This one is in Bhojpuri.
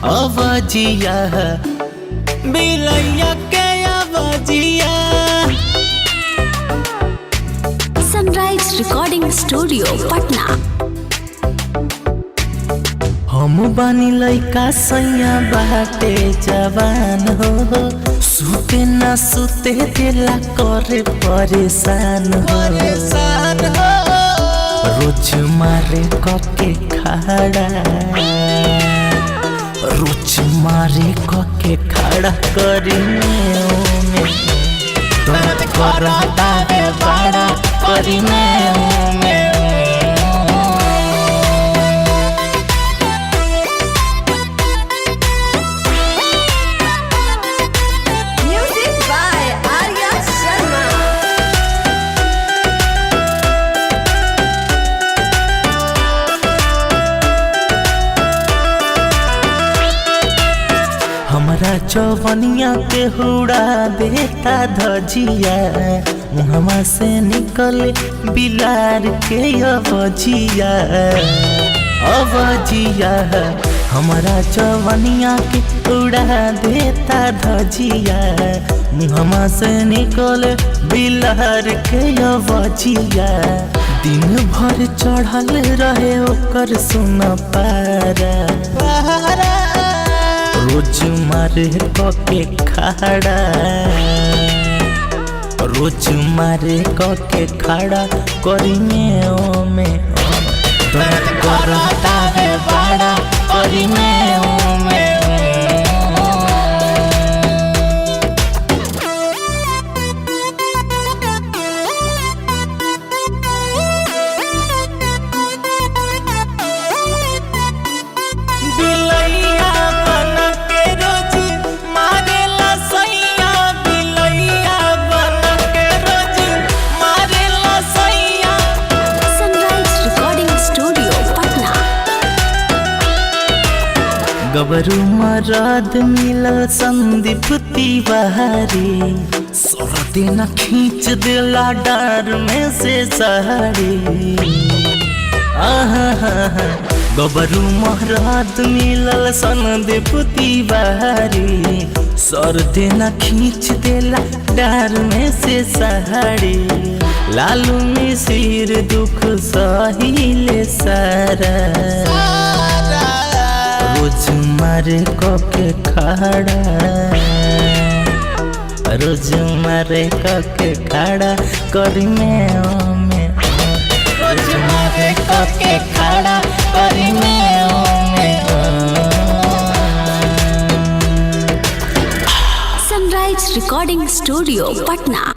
अवजिया बिलैया के अवजिया। Sunrise recording studio Patna. हम बानी लइका सैया बाटे जवान हो, सुते ना सुते दिला करे परेशान हो। रोज मारे कके खड़ा, रोज मारे कके खड़ा करी में दर्द करता है बड़ा करी में। हमारा चौवनिया के हुड़ा देता धजिया, मुहमा से निकले बिलार के अवजिया। अवजिया हमारा चौवनिया के उड़ा देता धजिया, मुहमा से निकले बिलार के अवजिया। दिन भर चढ़ल रहे ओकर सुन पारा, रोज मारे कके खड़ा, रोज मारे कके खड़ा करी में दर्द करता है बड़ा करी में। गबरू मरद मिलल संदीप तिवारी, सोरते न खींच दिला डर में से सहरी। गबरू मरद मिलल संदीप तिवारी, सोरते न खींच दिला डर में से सहरी। लालू मिसिर दुख सहिले सारा, रोज मारे कके खड़ा, रोज मारे कके खड़ा करी में। रोज मारे कके खड़ा करी में। Sunrise recording studio Patna.